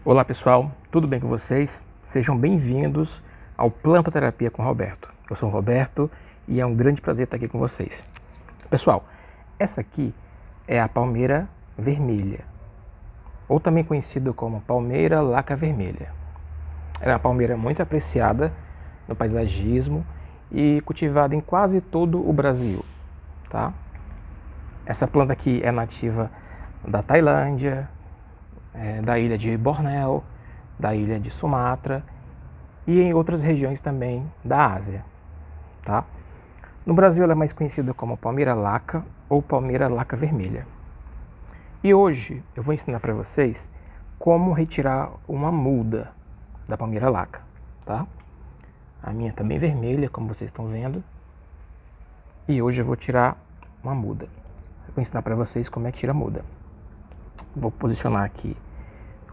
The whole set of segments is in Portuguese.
Olá pessoal, tudo bem com vocês? Sejam bem-vindos ao Plantoterapia com Roberto. Eu sou o Roberto e é um grande prazer estar aqui com vocês. Pessoal, essa aqui é a palmeira vermelha, ou também conhecida como palmeira laca vermelha. Ela é uma palmeira muito apreciada no paisagismo e cultivada em quase todo o Brasil, tá? Essa planta aqui é nativa da Tailândia, da ilha de Bornéu, da ilha de Sumatra e em outras regiões também da Ásia, tá? No Brasil ela é mais conhecida como palmeira laca ou palmeira laca vermelha. E hoje eu vou ensinar para vocês como retirar uma muda da palmeira laca, tá? A minha tá bem vermelha, como vocês estão vendo. E hoje eu vou tirar uma muda. Eu vou ensinar para vocês como é que tira a muda. Vou posicionar aqui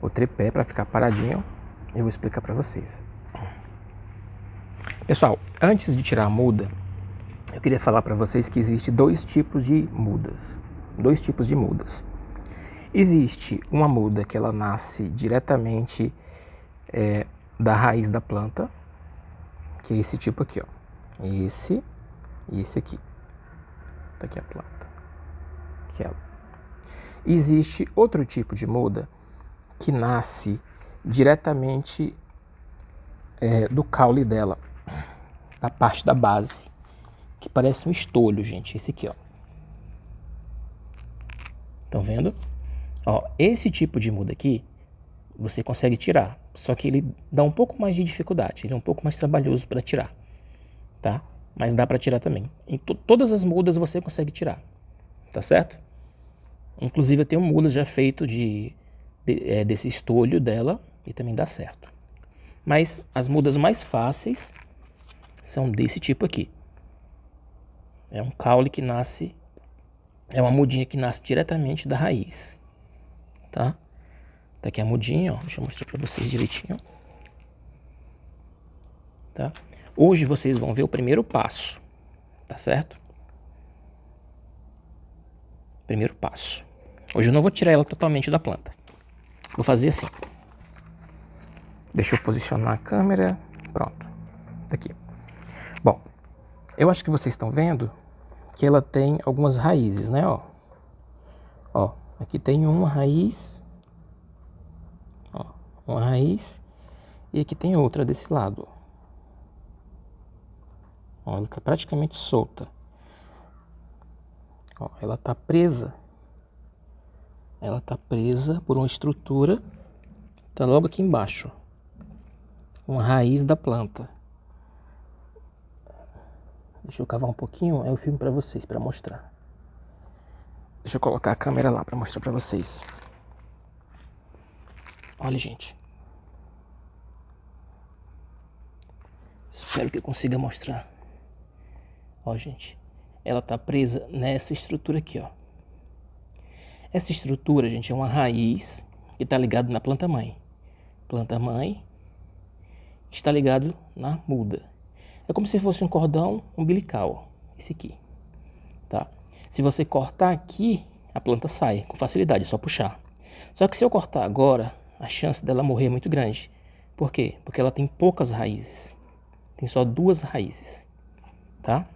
o tripé para ficar paradinho e vou explicar para vocês. Pessoal, antes de tirar a muda, eu queria falar para vocês que existe dois tipos de mudas. Existe uma muda que ela nasce diretamente da raiz da planta, que é esse tipo aqui, ó. Esse e esse aqui. Tá aqui a planta. Aqui ela. Existe outro tipo de muda que nasce diretamente do caule dela, da parte da base, que parece um estolho, gente. Esse aqui, ó. Estão vendo? Ó, esse tipo de muda aqui você consegue tirar, só que ele dá um pouco mais de dificuldade, ele é um pouco mais trabalhoso para tirar, tá? Mas dá para tirar também. Em todas as mudas você consegue tirar, tá certo? Inclusive eu tenho mudas já feito desse estolho dela e também dá certo. Mas as mudas mais fáceis são desse tipo aqui. É um caule que nasce, é uma mudinha que nasce diretamente da raiz, tá? Tá aqui a mudinha, ó. Deixa eu mostrar pra vocês direitinho, tá? Hoje vocês vão ver o primeiro passo, tá certo? Primeiro passo. Hoje eu não vou tirar ela totalmente da planta. Vou fazer assim. Deixa eu posicionar a câmera. Pronto. Tá aqui. Bom, eu acho que vocês estão vendo que ela tem algumas raízes, né? Ó, aqui tem uma raiz. Ó, uma raiz. E aqui tem outra desse lado. Ó, ela tá praticamente solta. Ó, ela tá presa. Ela tá presa por uma estrutura. Tá logo aqui embaixo. Uma raiz da planta. Deixa eu cavar um pouquinho, aí eu filmo pra vocês, pra mostrar. Deixa eu colocar a câmera lá pra mostrar pra vocês. Olha, gente. Espero que eu consiga mostrar. Ó, gente. Ela tá presa nessa estrutura aqui, ó. Essa estrutura, gente, é uma raiz que tá ligada na planta-mãe. Planta-mãe está ligado na muda. É como se fosse um cordão umbilical, esse aqui, tá? Se você cortar aqui, a planta sai com facilidade, é só puxar. Só que se eu cortar agora, a chance dela morrer é muito grande. Por quê? Porque ela tem poucas raízes. Tem só 2 raízes, tá?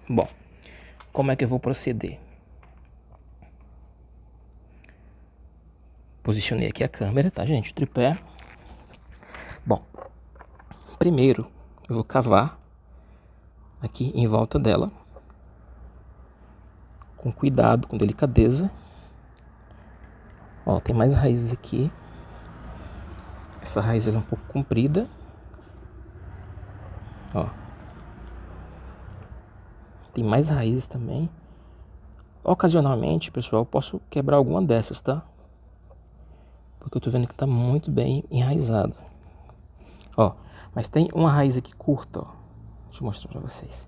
Bom, como é que eu vou proceder? Posicionei aqui a câmera, tá, gente? O tripé. Bom, primeiro eu vou cavar aqui em volta dela, com cuidado, com delicadeza. Ó, tem mais raízes aqui. Essa raiz é um pouco comprida. Ó, tem mais raízes também. Ocasionalmente, pessoal, eu posso quebrar alguma dessas, tá? Porque eu tô vendo que tá muito bem enraizado. Ó, mas tem uma raiz aqui curta, ó. Deixa eu mostrar pra vocês.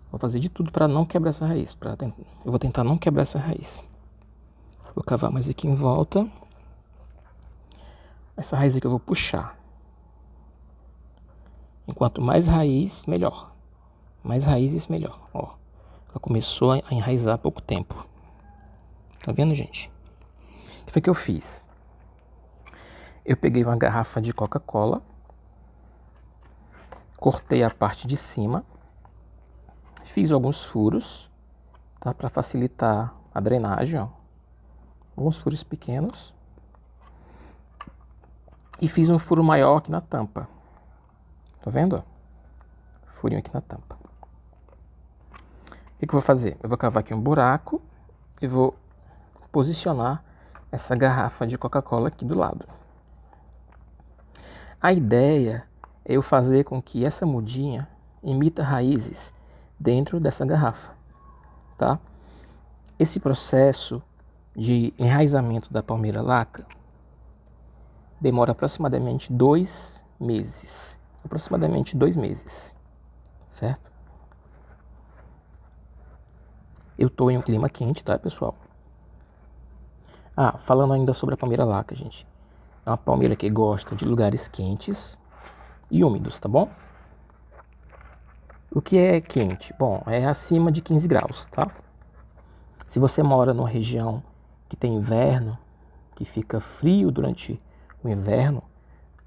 Vou fazer de tudo para não quebrar essa raiz. Eu vou tentar não quebrar essa raiz. Vou cavar mais aqui em volta. Essa raiz aqui eu vou puxar. Enquanto mais raiz, melhor. Mais raízes, melhor. Ó, ela começou a enraizar há pouco tempo. Tá vendo, gente? O que foi que eu fiz? Eu peguei uma garrafa de Coca-Cola, cortei a parte de cima, fiz alguns furos, tá, para facilitar a drenagem, ó. Alguns furos pequenos. E fiz um furo maior aqui na tampa. Tá vendo? Furinho aqui na tampa. O que eu vou fazer? Eu vou cavar aqui um buraco e vou posicionar essa garrafa de Coca-Cola aqui do lado. A ideia é eu fazer com que essa mudinha emita raízes dentro dessa garrafa, tá? Esse processo de enraizamento da palmeira laca demora aproximadamente 2 meses. Aproximadamente 2 meses, certo? Eu estou em um clima quente, tá, pessoal? Falando ainda sobre a palmeira laca, gente. É uma palmeira que gosta de lugares quentes e úmidos, tá bom? O que é quente? Bom, é acima de 15 graus, tá? Se você mora numa região que tem inverno, que fica frio durante o inverno,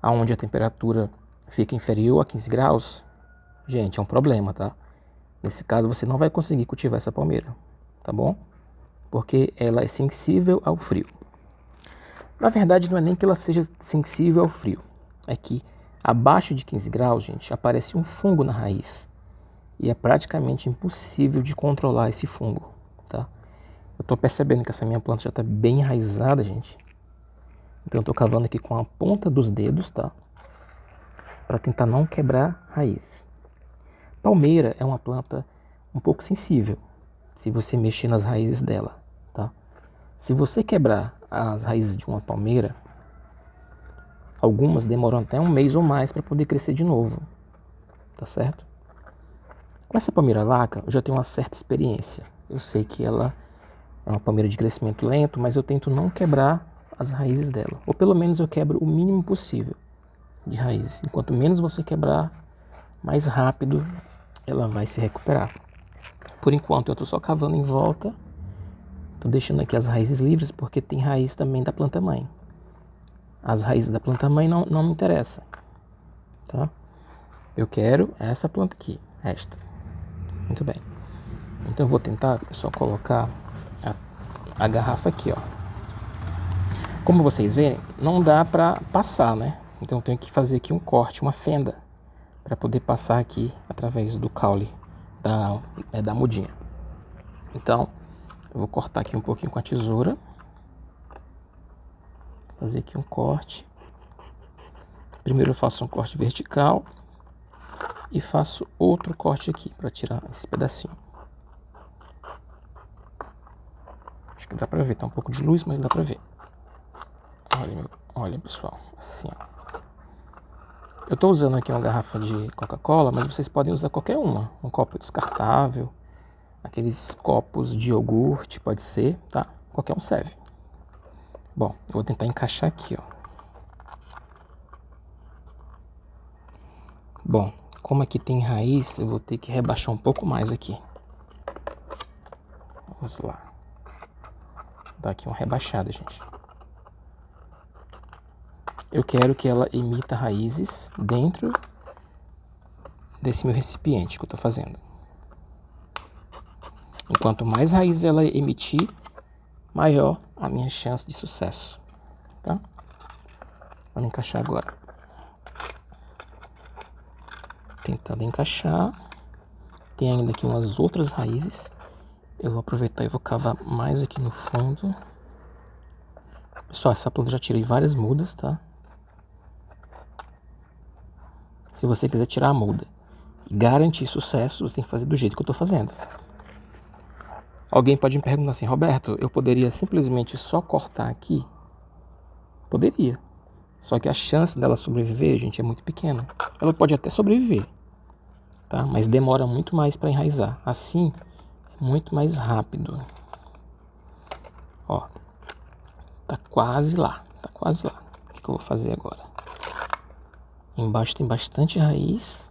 onde a temperatura fica inferior a 15 graus, gente, é um problema, tá? Nesse caso, você não vai conseguir cultivar essa palmeira, tá bom? Porque ela é sensível ao frio. Na verdade, não é nem que ela seja sensível ao frio, é que abaixo de 15 graus, gente, aparece um fungo na raiz. E é praticamente impossível de controlar esse fungo, tá? Eu tô percebendo que essa minha planta já tá bem enraizada, gente. Então eu tô cavando aqui com a ponta dos dedos, tá? Para tentar não quebrar raízes. Palmeira é uma planta um pouco sensível, se você mexer nas raízes dela, tá? Se você quebrar as raízes de uma palmeira, algumas demoram até 1 mês ou mais para poder crescer de novo, tá certo? Com essa palmeira laca, eu já tenho uma certa experiência. Eu sei que ela é uma palmeira de crescimento lento, mas eu tento não quebrar as raízes dela. Ou pelo menos eu quebro o mínimo possível de raízes. Enquanto menos você quebrar, mais rápido ela vai se recuperar. Por enquanto eu estou só cavando em volta. Estou deixando aqui as raízes livres, porque tem raiz também da planta mãe. As raízes da planta mãe não me interessam, tá? Eu quero essa planta aqui, esta. Muito bem. Então eu vou tentar só colocar a garrafa aqui, ó. Como vocês veem, não dá para passar, né? Então eu tenho que fazer aqui um corte, uma fenda, para poder passar aqui através do caule da mudinha. Então eu vou cortar aqui um pouquinho com a tesoura. Fazer aqui um corte. Primeiro eu faço um corte vertical e faço outro corte aqui para tirar esse pedacinho. Acho que dá pra ver, tá um pouco de luz, mas dá pra ver. Olha pessoal, assim, ó. Eu tô usando aqui uma garrafa de Coca-Cola, mas vocês podem usar qualquer uma. Um copo descartável, aqueles copos de iogurte, pode ser, tá? Qualquer um serve. Bom, eu vou tentar encaixar aqui, ó. Bom, como aqui tem raiz, eu vou ter que rebaixar um pouco mais aqui. Vamos lá. Dá aqui uma rebaixada, gente. Eu quero que ela emita raízes dentro desse meu recipiente que eu tô fazendo. E quanto mais raízes ela emitir, maior a minha chance de sucesso, tá? Vamos encaixar agora. Tentando encaixar. Tem ainda aqui umas outras raízes. Eu vou aproveitar e vou cavar mais aqui no fundo. Pessoal, essa planta já tirei várias mudas, tá? Se você quiser tirar a muda e garantir sucesso, você tem que fazer do jeito que eu tô fazendo. Alguém pode me perguntar assim, Roberto, eu poderia simplesmente só cortar aqui? Poderia. Só que a chance dela sobreviver, gente, é muito pequena. Ela pode até sobreviver, tá? Mas demora muito mais para enraizar. Assim, é muito mais rápido. Ó, tá quase lá, tá quase lá. O que eu vou fazer agora? Embaixo tem bastante raiz.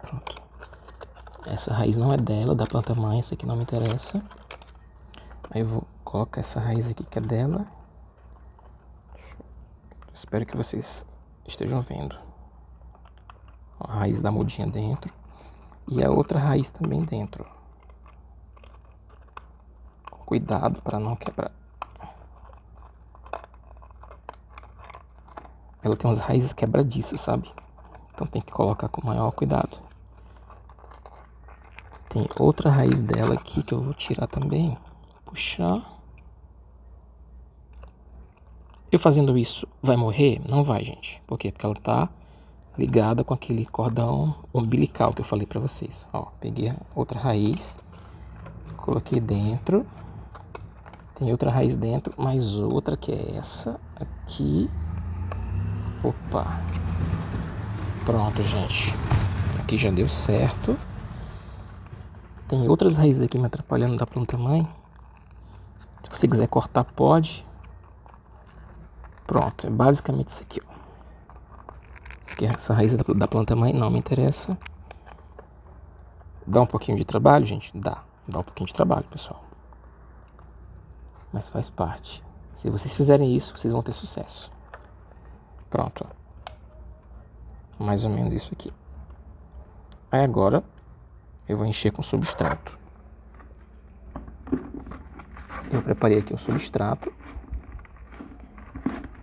Pronto. Essa raiz não é dela, da planta mãe, essa aqui não me interessa. Aí eu vou colocar essa raiz aqui que é dela. Espero que vocês estejam vendo. A raiz da mudinha dentro e a outra raiz também dentro. Cuidado para não quebrar. Ela tem umas raízes quebradiças, sabe? Então tem que colocar com maior cuidado. Tem outra raiz dela aqui que eu vou tirar também. Puxar. Eu fazendo isso, vai morrer? Não vai, gente. Por quê? Porque ela tá ligada com aquele cordão umbilical que eu falei pra vocês. Ó, peguei outra raiz, coloquei dentro. Tem outra raiz dentro, mais outra que é essa aqui. Opa. Pronto, gente. Aqui já deu certo. Tem outras raízes aqui me atrapalhando da planta-mãe. Se você quiser cortar, pode. Pronto, é basicamente isso aqui, ó. Isso aqui, essa raiz da planta-mãe não me interessa. Dá um pouquinho de trabalho, gente? Dá um pouquinho de trabalho, pessoal. Mas faz parte. Se vocês fizerem isso, vocês vão ter sucesso. Pronto, ó. Mais ou menos isso aqui. Aí agora eu vou encher com substrato. Eu preparei aqui um substrato.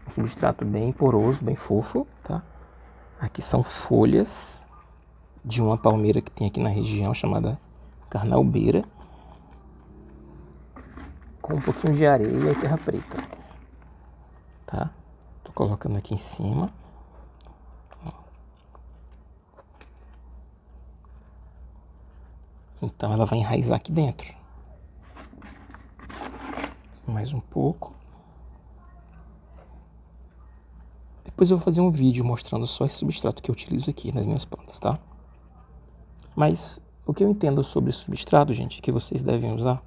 Um substrato bem poroso, bem fofo, tá? Aqui são folhas de uma palmeira que tem aqui na região chamada carnalbeira, com um pouquinho de areia e terra preta, tá? Tô colocando aqui em cima. Então ela vai enraizar aqui dentro. Mais um pouco. Depois eu vou fazer um vídeo mostrando só esse substrato que eu utilizo aqui nas minhas plantas, tá? Mas o que eu entendo sobre substrato, gente, é que vocês devem usar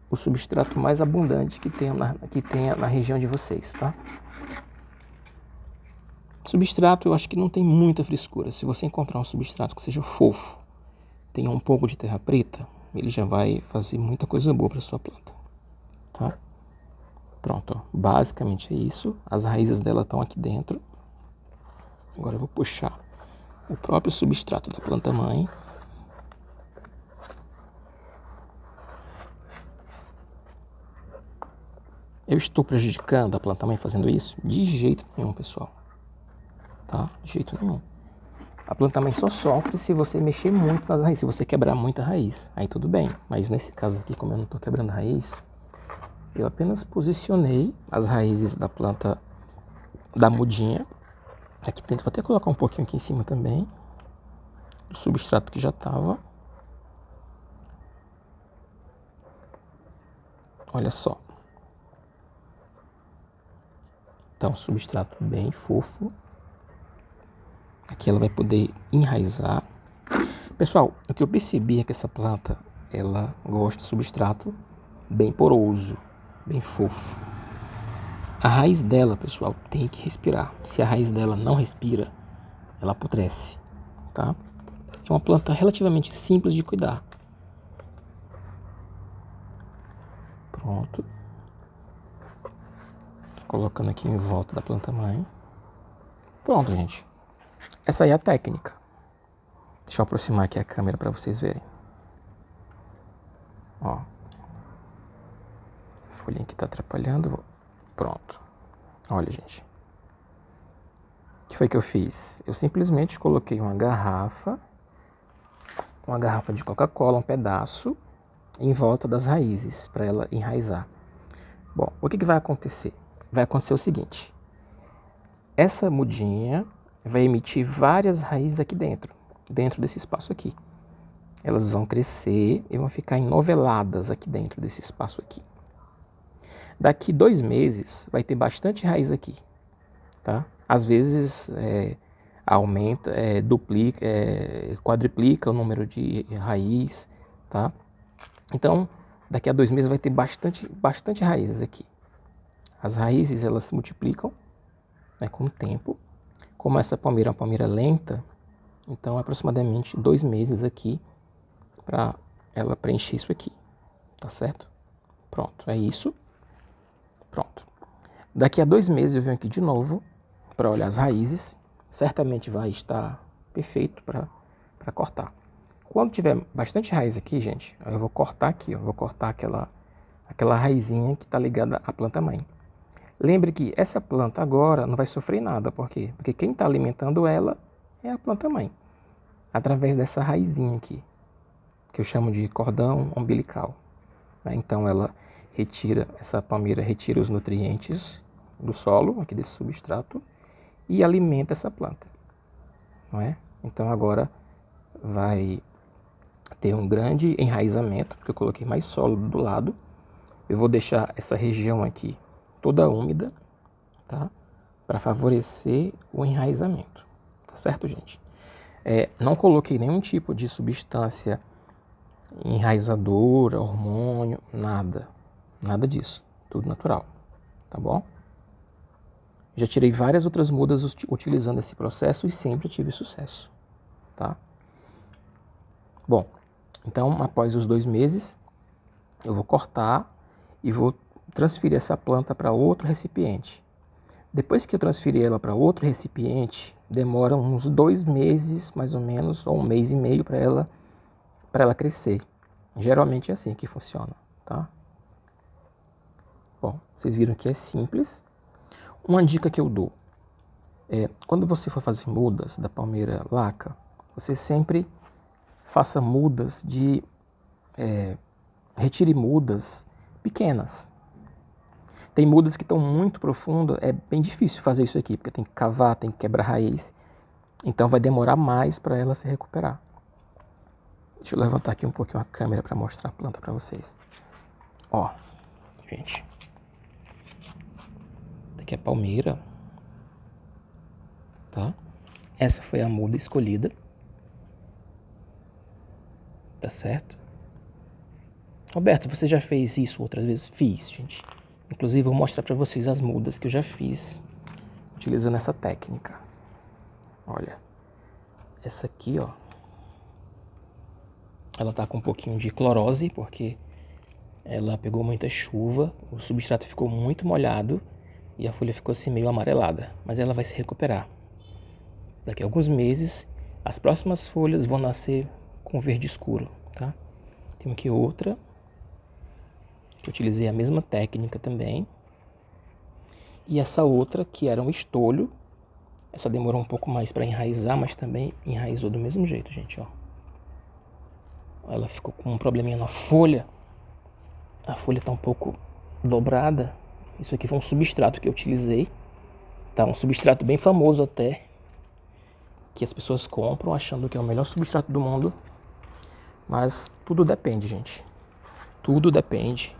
o substrato mais abundante que tenha na região de vocês, tá? Substrato eu acho que não tem muita frescura. Se você encontrar um substrato que seja fofo, tenha um pouco de terra preta, ele já vai fazer muita coisa boa para sua planta, tá? Pronto, ó. Basicamente é isso. As raízes dela estão aqui dentro. Agora eu vou puxar o próprio substrato da planta-mãe. Eu estou prejudicando a planta-mãe fazendo isso? De jeito nenhum, pessoal. Tá? De jeito nenhum. A planta-mãe só sofre se você mexer muito nas raízes, se você quebrar muita raiz. Aí tudo bem. Mas nesse caso aqui, como eu não estou quebrando raiz, eu apenas posicionei as raízes da planta da mudinha aqui dentro. Vou até colocar um pouquinho aqui em cima também do substrato que já estava. Olha só. Então, substrato bem fofo. Aqui ela vai poder enraizar. Pessoal, o que eu percebi é que essa planta, ela gosta de substrato bem poroso, bem fofo. A raiz dela, pessoal, tem que respirar. Se a raiz dela não respira, ela apodrece, tá? É uma planta relativamente simples de cuidar. Pronto. Colocando aqui em volta da planta-mãe. Pronto, gente. Essa aí é a técnica. Deixa eu aproximar aqui a câmera para vocês verem. Ó. Essa folhinha aqui tá atrapalhando. Pronto. Olha, gente. O que foi que eu fiz? Eu simplesmente coloquei uma garrafa de Coca-Cola, um pedaço, em volta das raízes, para ela enraizar. Bom, o que vai acontecer? Vai acontecer o seguinte. Essa mudinha vai emitir várias raízes aqui dentro desse espaço aqui. Elas vão crescer e vão ficar enoveladas aqui dentro desse espaço aqui. Daqui 2 meses vai ter bastante raiz aqui, tá? Às vezes aumenta, duplica, quadriplica o número de raiz, tá? Então, daqui a 2 meses vai ter bastante raízes aqui. As raízes, elas se multiplicam, né, com o tempo. Como essa palmeira é uma palmeira lenta, então aproximadamente 2 meses aqui para ela preencher isso aqui, tá certo? Pronto, é isso. Pronto. Daqui a 2 meses eu venho aqui de novo para olhar as raízes. Certamente vai estar perfeito para cortar. Quando tiver bastante raiz aqui, gente, eu vou cortar aqui, ó, vou cortar aquela raizinha que está ligada à planta mãe. Lembre que essa planta agora não vai sofrer nada, por quê? Porque quem está alimentando ela é a planta mãe, através dessa raizinha aqui, que eu chamo de cordão umbilical. Então ela retira, essa palmeira retira os nutrientes do solo, aqui desse substrato, e alimenta essa planta, não é? Então agora vai ter um grande enraizamento, porque eu coloquei mais solo do lado. Eu vou deixar essa região aqui toda úmida, tá? Para favorecer o enraizamento, tá certo, gente? Não coloquei nenhum tipo de substância enraizadora, hormônio, nada disso, tudo natural, tá bom? Já tirei várias outras mudas utilizando esse processo e sempre tive sucesso, tá? Bom, então após os 2 meses, eu vou cortar e vou transferir essa planta para outro recipiente. Depois que eu transferir ela para outro recipiente, demora uns 2 meses, mais ou menos, ou 1 mês e meio para ela crescer. Geralmente é assim que funciona, tá? Bom, vocês viram que é simples. Uma dica que eu dou é, quando você for fazer mudas da palmeira laca, você sempre faça mudas retire mudas pequenas. Tem mudas que estão muito profundas, é bem difícil fazer isso aqui, porque tem que cavar, tem que quebrar raiz. Então vai demorar mais para ela se recuperar. Deixa eu levantar aqui um pouquinho a câmera para mostrar a planta para vocês. Ó, gente. Aqui é a palmeira. Tá? Essa foi a muda escolhida. Tá certo? Roberto, você já fez isso outras vezes? Fiz, gente. Inclusive, vou mostrar para vocês as mudas que eu já fiz utilizando essa técnica. Olha, essa aqui, ó. Ela tá com um pouquinho de clorose, porque ela pegou muita chuva, o substrato ficou muito molhado e a folha ficou assim meio amarelada. Mas ela vai se recuperar. Daqui a alguns meses, as próximas folhas vão nascer com verde escuro, tá? Tem aqui outra, que eu utilizei a mesma técnica também. E essa outra, que era um estolho, essa demorou um pouco mais para enraizar, mas também enraizou do mesmo jeito, gente, ó. Ela ficou com um probleminha na folha. A folha está um pouco dobrada. Isso aqui foi um substrato que eu utilizei. Tá, um substrato bem famoso até, que as pessoas compram achando que é o melhor substrato do mundo. Mas tudo depende, gente. Tudo depende.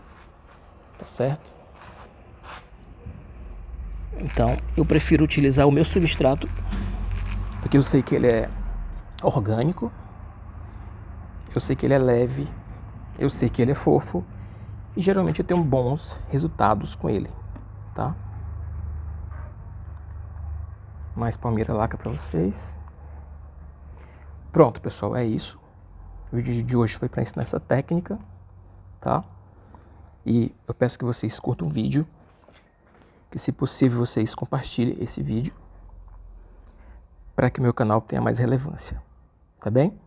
Tá certo? Então, eu prefiro utilizar o meu substrato, porque eu sei que ele é orgânico, eu sei que ele é leve, eu sei que ele é fofo, e geralmente eu tenho bons resultados com ele, tá? Mais palmeira laca para vocês. Pronto, pessoal, é isso. O vídeo de hoje foi para ensinar essa técnica, tá? E eu peço que vocês curtam o vídeo, que se possível vocês compartilhem esse vídeo, para que o meu canal tenha mais relevância, tá bem?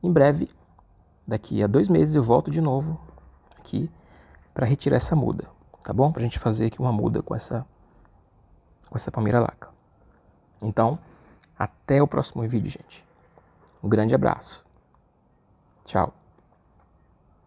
Em breve, daqui a 2 meses, eu volto de novo aqui para retirar essa muda, tá bom? Para a gente fazer aqui uma muda com essa palmeira laca. Então, até o próximo vídeo, gente. Um grande abraço. Tchau.